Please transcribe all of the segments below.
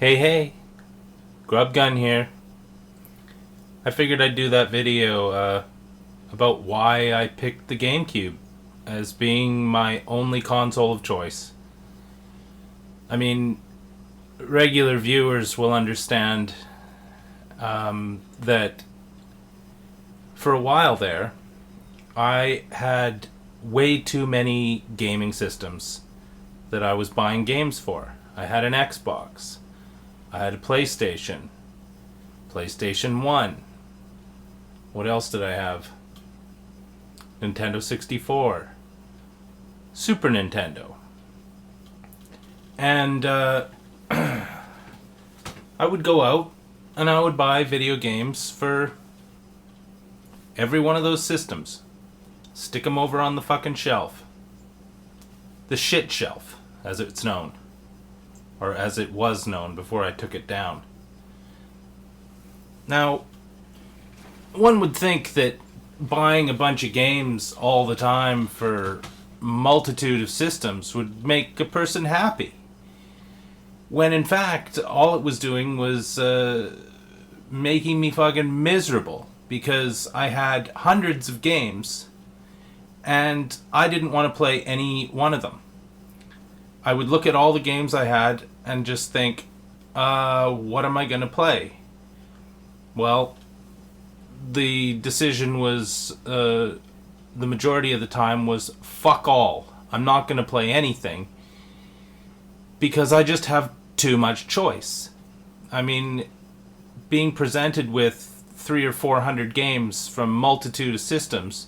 Hey, Grub Gun here. I figured I'd do that video about why I picked the GameCube as being my only console of choice. I mean, regular viewers will understand that for a while there, I had way too many gaming systems that I was buying games for. I had an Xbox. I had a PlayStation 1. What else did I have? Nintendo 64. Super Nintendo. And I would go out and I would buy video games for every one of those systems. Stick them over on the fucking shelf. The shit shelf, as it's known. Or as it was known before I took it down. Now, one would think that buying a bunch of games all the time for a multitude of systems would make a person happy. When in fact, all it was doing was making me fucking miserable. Because I had hundreds of games and I didn't want to play any one of them. I would look at all the games I had and just think, what am I going to play? Well, the decision was, the majority of the time was, fuck all. I'm not going to play anything because I just have too much choice. I mean, being presented with 300 or 400 games from a multitude of systems,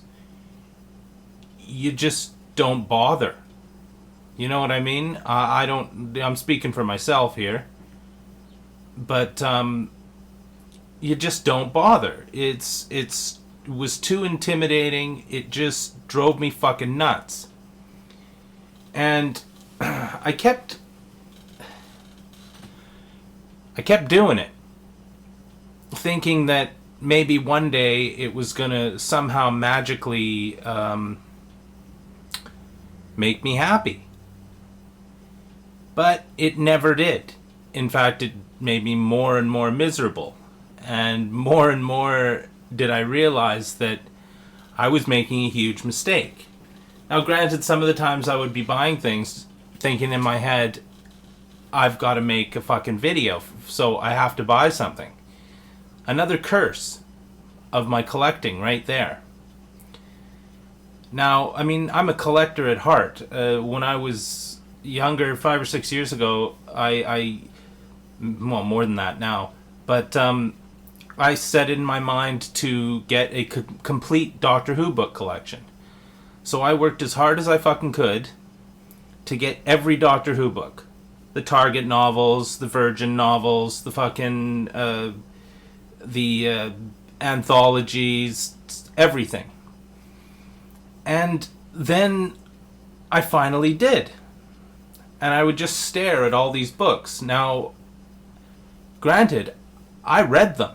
you just don't bother. You know what I mean? I'm speaking for myself here. But, you just don't bother. It was too intimidating. It just drove me fucking nuts. And I kept doing it. Thinking that maybe one day it was gonna somehow magically, make me happy. But it never did. In fact, it made me more and more miserable. And more did I realize that I was making a huge mistake. Now, granted, some of the times I would be buying things thinking in my head, I've got to make a fucking video, so I have to buy something. Another curse of my collecting right there. Now, I mean, I'm a collector at heart. When I was younger, 5 or 6 years ago, well, more than that now, but I set in my mind to get a complete Doctor Who book collection. So I worked as hard as I fucking could to get every Doctor Who book. The Target novels, the Virgin novels, the fucking, the anthologies, everything. And then I finally did. And I would just stare at all these books. Now, granted, I read them.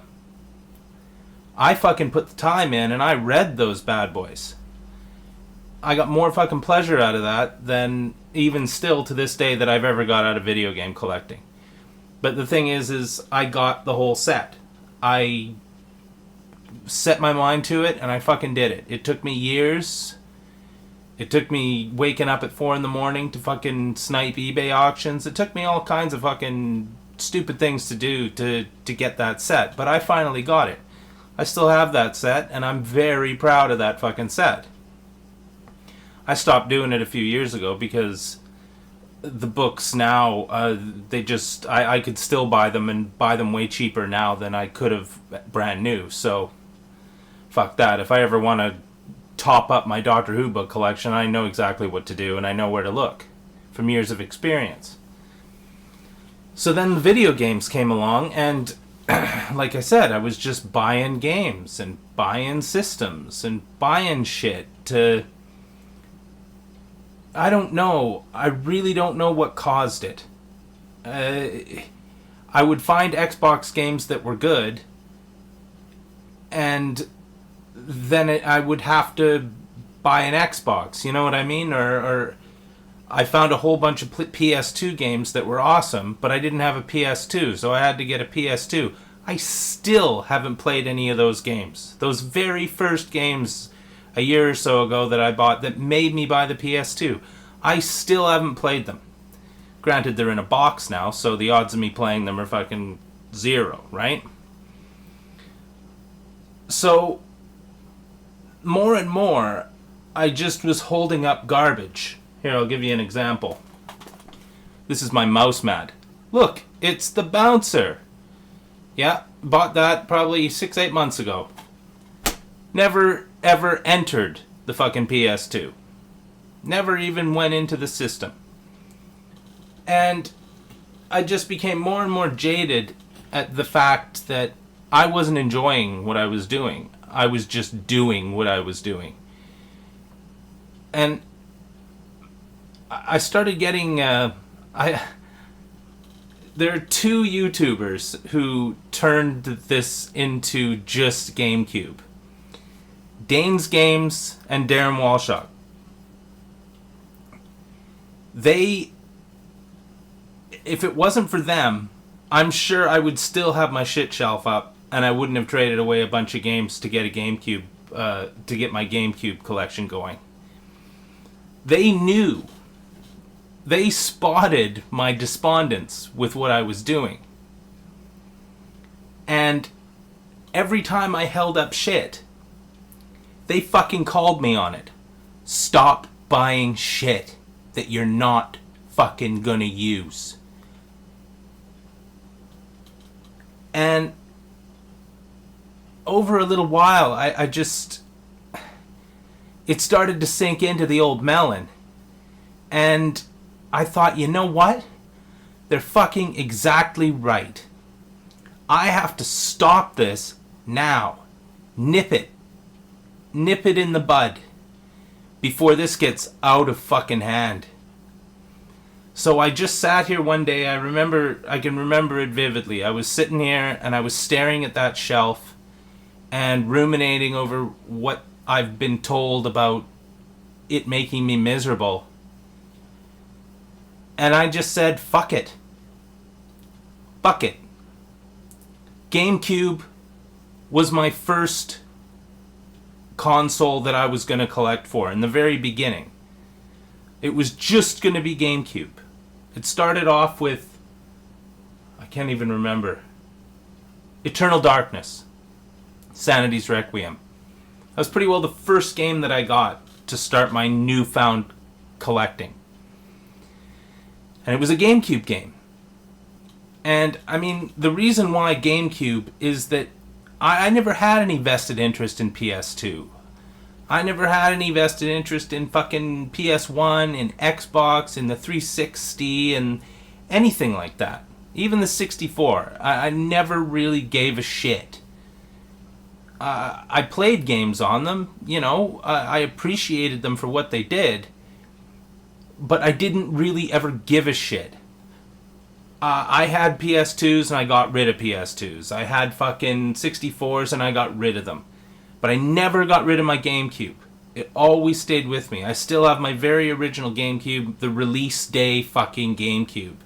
I fucking put the time in and I read those bad boys. I got more fucking pleasure out of that than even still to this day that I've ever got out of video game collecting. But the thing is I got the whole set. I set my mind to it and I fucking did it. It took me years. It took me waking up at 4 in the morning to fucking snipe eBay auctions. It took me all kinds of fucking stupid things to do to get that set. But I finally got it. I still have that set, and I'm very proud of that fucking set. I stopped doing it a few years ago because the books now, I could still buy them and buy them way cheaper now than I could have brand new. So, fuck that. If I ever want to top up my Doctor Who book collection, I know exactly what to do and I know where to look from years of experience. So then the video games came along and like I said, I was just buying games and buying systems and buying shit to... I don't know. I really don't know what caused it. I would find Xbox games that were good and then I would have to buy an Xbox, you know what I mean? Or I found a whole bunch of PS2 games that were awesome, but I didn't have a PS2, so I had to get a PS2. I still haven't played any of those games. Those very first games a year or so ago that I bought that made me buy the PS2. I still haven't played them. Granted, they're in a box now, so the odds of me playing them are fucking zero, right? So, more and more, I just was holding up garbage. Here, I'll give you an example. This is my mouse mat. Look, it's the bouncer. Yeah, bought that probably 6-8 months ago. Never ever entered the fucking PS2. Never even went into the system. And I just became more and more jaded at the fact that I wasn't enjoying what I was doing. I was just doing what I was doing. And I started getting... there are two YouTubers who turned this into just GameCube. Dane's Games and Darren Walshock. They... If it wasn't for them, I'm sure I would still have my shit shelf up, and I wouldn't have traded away a bunch of games to get a GameCube, to get my GameCube collection going. They knew. They spotted my despondence with what I was doing. And every time I held up shit, they fucking called me on it. Stop buying shit that you're not fucking gonna use. And over a little while, I just... It started to sink into the old melon. And I thought, you know what? They're fucking exactly right. I have to stop this now. Nip it. Nip it in the bud. Before this gets out of fucking hand. So I just sat here one day. I can remember it vividly. I was sitting here and I was staring at that shelf and ruminating over what I've been told about it making me miserable. And I just said, fuck it. Fuck it. GameCube was my first console that I was going to collect for in the very beginning. It was just going to be GameCube. It started off with, I can't even remember, Eternal Darkness, Sanity's Requiem. That was pretty well the first game that I got to start my newfound collecting. And it was a GameCube game. And, I mean, the reason why GameCube is that I never had any vested interest in PS2. I never had any vested interest in fucking PS1, in Xbox, in the 360, and anything like that. Even the 64. I never really gave a shit. I played games on them, you know. I appreciated them for what they did. But I didn't really ever give a shit. I had PS2s and I got rid of PS2s. I had fucking 64s and I got rid of them. But I never got rid of my GameCube. It always stayed with me. I still have my very original GameCube, the release day fucking GameCube.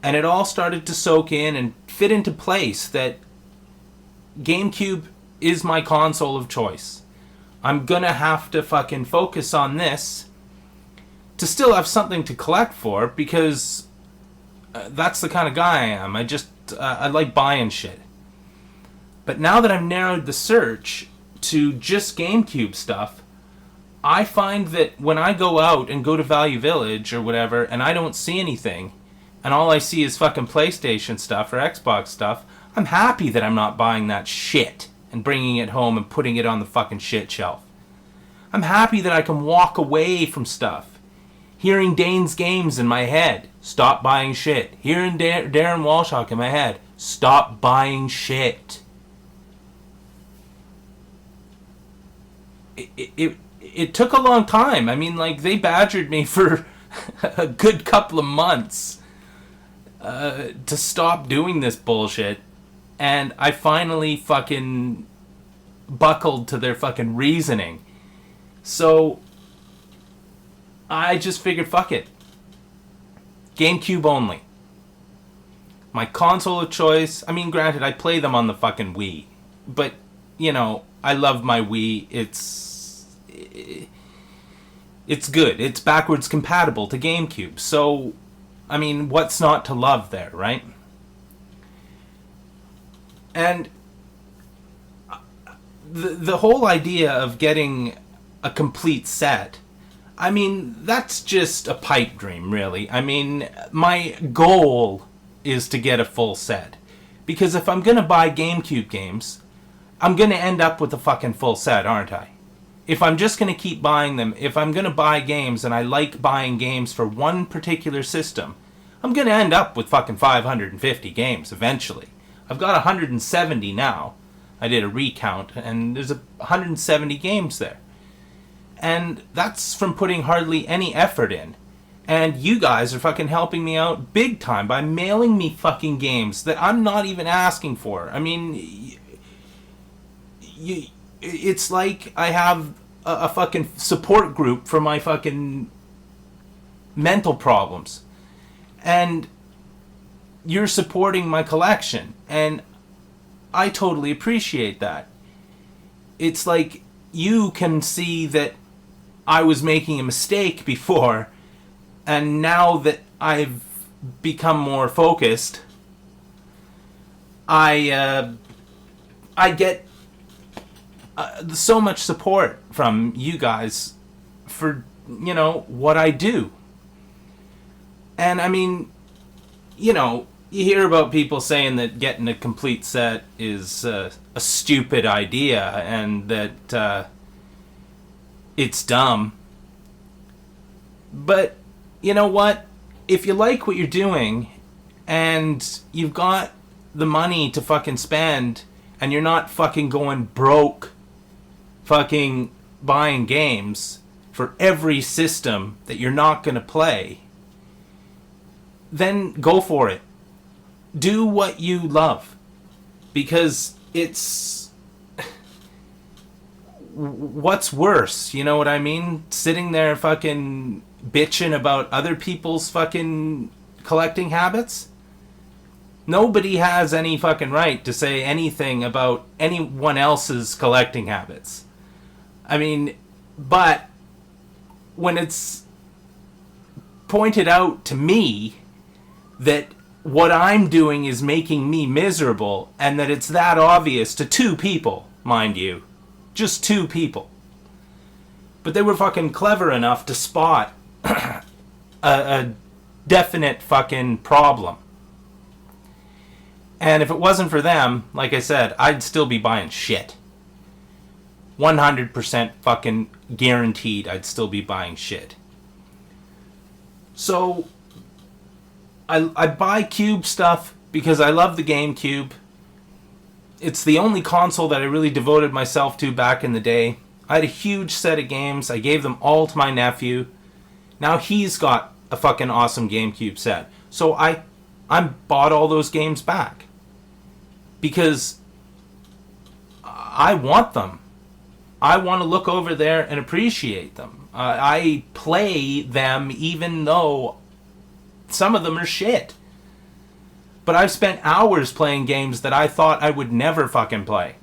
And it all started to soak in and fit into place that GameCube is my console of choice. I'm gonna have to fucking focus on this to still have something to collect for, because that's the kind of guy I am. I like buying shit. But now that I've narrowed the search to just GameCube stuff, I find that when I go out and go to Value Village or whatever, and I don't see anything, and all I see is fucking PlayStation stuff or Xbox stuff, I'm happy that I'm not buying that shit and bringing it home and putting it on the fucking shit shelf. I'm happy that I can walk away from stuff. Hearing Dane's Games in my head, stop buying shit. Hearing Darren Walshock in my head, stop buying shit. It took a long time. I mean, like, they badgered me for a good couple of months to stop doing this bullshit. And I finally fucking buckled to their fucking reasoning. So I just figured, fuck it. GameCube only. My console of choice. I mean, granted, I play them on the fucking Wii. But, you know, I love my Wii. It's good. It's backwards compatible to GameCube. So, I mean, what's not to love there, right? And the whole idea of getting a complete set, I mean, that's just a pipe dream, really. I mean, my goal is to get a full set. Because if I'm going to buy GameCube games, I'm going to end up with a fucking full set, aren't I? If I'm just going to keep buying them, if I'm going to buy games and I like buying games for one particular system, I'm going to end up with fucking 550 games eventually. I've got 170 now. I did a recount, and there's 170 games there. And that's from putting hardly any effort in. And you guys are fucking helping me out big time by mailing me fucking games that I'm not even asking for. I mean, it's like I have a fucking support group for my fucking mental problems. And you're supporting my collection. And I totally appreciate that. It's like you can see that I was making a mistake before, and now that I've become more focused, I get so much support from you guys for, you know, what I do. And I mean, you know, you hear about people saying that getting a complete set is a stupid idea and that it's dumb. But you know what? If you like what you're doing and you've got the money to fucking spend and you're not fucking going broke fucking buying games for every system that you're not going to play, then go for it. Do what you love. Because it's... what's worse, you know what I mean? Sitting there fucking bitching about other people's fucking collecting habits? Nobody has any fucking right to say anything about anyone else's collecting habits. I mean, but when it's pointed out to me that what I'm doing is making me miserable, and that it's that obvious to two people, mind you. Just two people. But they were fucking clever enough to spot a definite fucking problem. And if it wasn't for them, like I said, I'd still be buying shit. 100% fucking guaranteed I'd still be buying shit. So I buy Cube stuff because I love the GameCube. It's the only console that I really devoted myself to back in the day. I had a huge set of games. I gave them all to my nephew. Now he's got a fucking awesome GameCube set. So I bought all those games back. Because I want them. I want to look over there and appreciate them. I play them even though some of them are shit. But I've spent hours playing games that I thought I would never fucking play.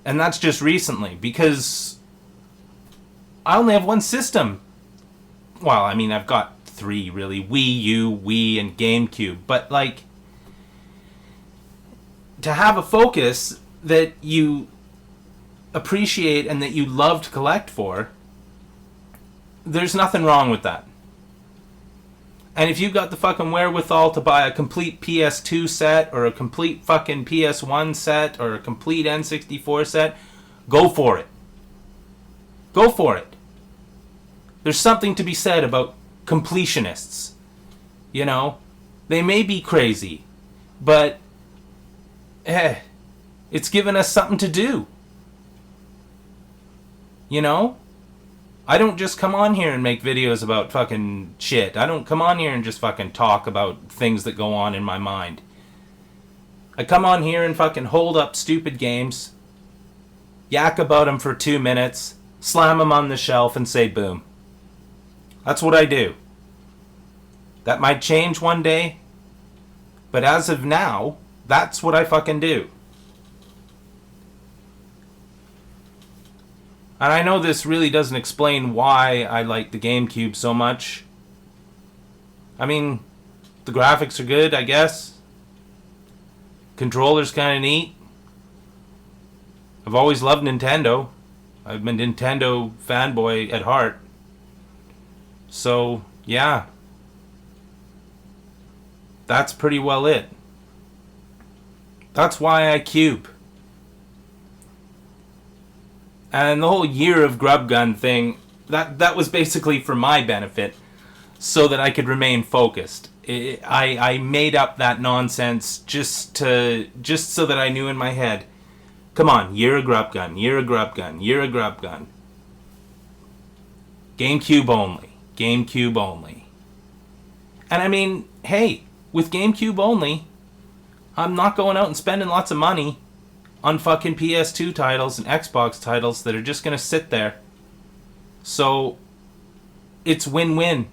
And that's just recently, because I only have one system. Well, I mean, I've got three, really. Wii U, Wii, and GameCube. But, like, to have a focus that you appreciate and that you love to collect for, there's nothing wrong with that. And if you've got the fucking wherewithal to buy a complete PS2 set, or a complete fucking PS1 set, or a complete N64 set, go for it. Go for it. There's something to be said about completionists. You know? They may be crazy, but it's given us something to do. You know? I don't just come on here and make videos about fucking shit. I don't come on here and just fucking talk about things that go on in my mind. I come on here and fucking hold up stupid games, yak about them for 2 minutes, slam them on the shelf, and say boom. That's what I do. That might change one day, but as of now, that's what I fucking do. And I know this really doesn't explain why I like the GameCube so much. I mean, the graphics are good, I guess. Controller's kind of neat. I've always loved Nintendo. I'm a Nintendo fanboy at heart. So, yeah. That's pretty well it. That's why I cube. And the whole year of Grub Gun thing, that was basically for my benefit, so that I could remain focused. I made up that nonsense just so that I knew in my head, come on, year of Grub Gun, year of Grub Gun, year of Grub Gun. GameCube only. GameCube only. And I mean, hey, with GameCube only, I'm not going out and spending lots of money on fucking PS2 titles and Xbox titles that are just going to sit there. So, it's win-win.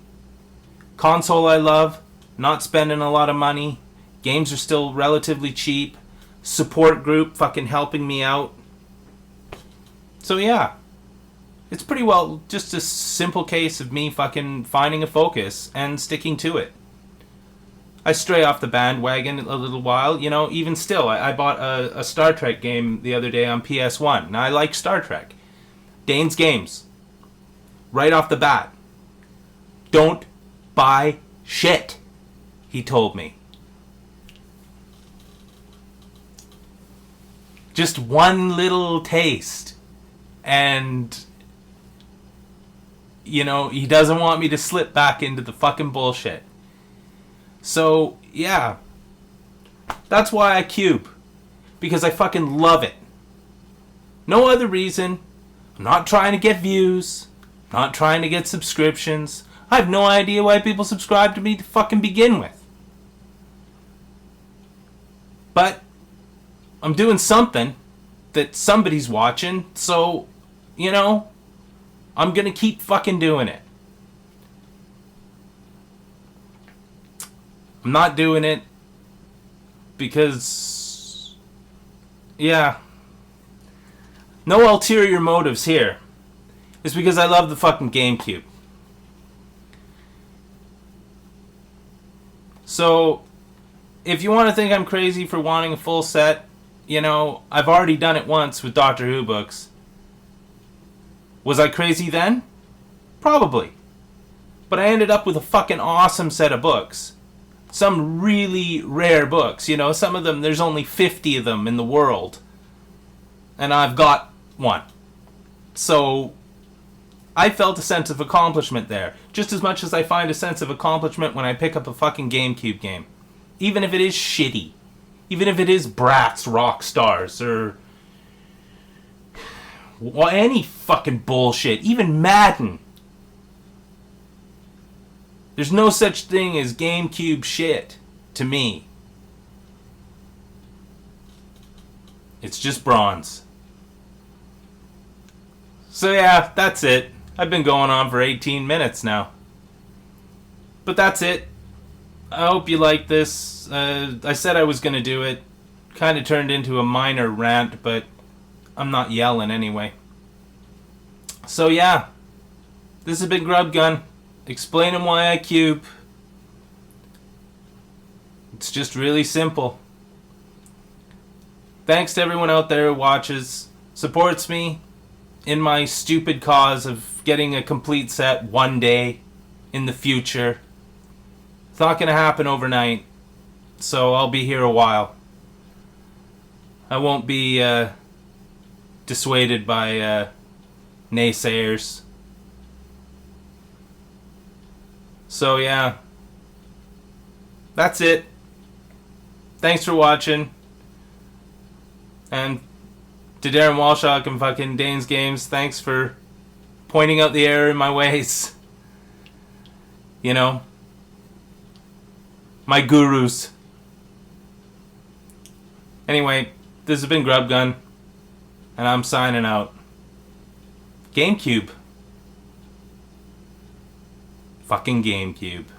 Console I love, not spending a lot of money, games are still relatively cheap, support group fucking helping me out. So yeah, it's pretty well just a simple case of me fucking finding a focus and sticking to it. I stray off the bandwagon a little while, you know, even still, I bought a Star Trek game the other day on PS1. Now, I like Star Trek. Dane's Games. Right off the bat. Don't buy shit, he told me. Just one little taste. And, you know, he doesn't want me to slip back into the fucking bullshit. So, yeah. That's why I cube. Because I fucking love it. No other reason. I'm not trying to get views. Not trying to get subscriptions. I have no idea why people subscribe to me to fucking begin with. But I'm doing something that somebody's watching, so, you know, I'm gonna keep fucking doing it. I'm not doing it because, yeah, no ulterior motives here. It's because I love the fucking GameCube. So, if you want to think I'm crazy for wanting a full set, you know, I've already done it once with Dr.WHO books. Was I crazy then? Probably. But I ended up with a fucking awesome set of books. Some really rare books, you know, some of them, there's only 50 of them in the world. And I've got one. So, I felt a sense of accomplishment there. Just as much as I find a sense of accomplishment when I pick up a fucking GameCube game. Even if it is shitty. Even if it is Bratz Rock Stars or any fucking bullshit. Even Madden. There's no such thing as GameCube shit to me. It's just bronze. So yeah, that's it. I've been going on for 18 minutes now. But that's it. I hope you like this. I said I was going to do it. Kind of turned into a minor rant, but I'm not yelling anyway. So yeah, this has been Grub Gun, explaining why I cube. It's just really simple. Thanks to everyone out there who watches, supports me in my stupid cause of getting a complete set one day in the future. It's not going to happen overnight, so I'll be here a while. I won't be dissuaded by naysayers. So yeah, that's it. Thanks for watching. And to Darren Walshock and fucking Dane's Games, thanks for pointing out the error in my ways. You know, my gurus. Anyway, this has been Grub Gun, and I'm signing out. GameCube. Fucking GameCube.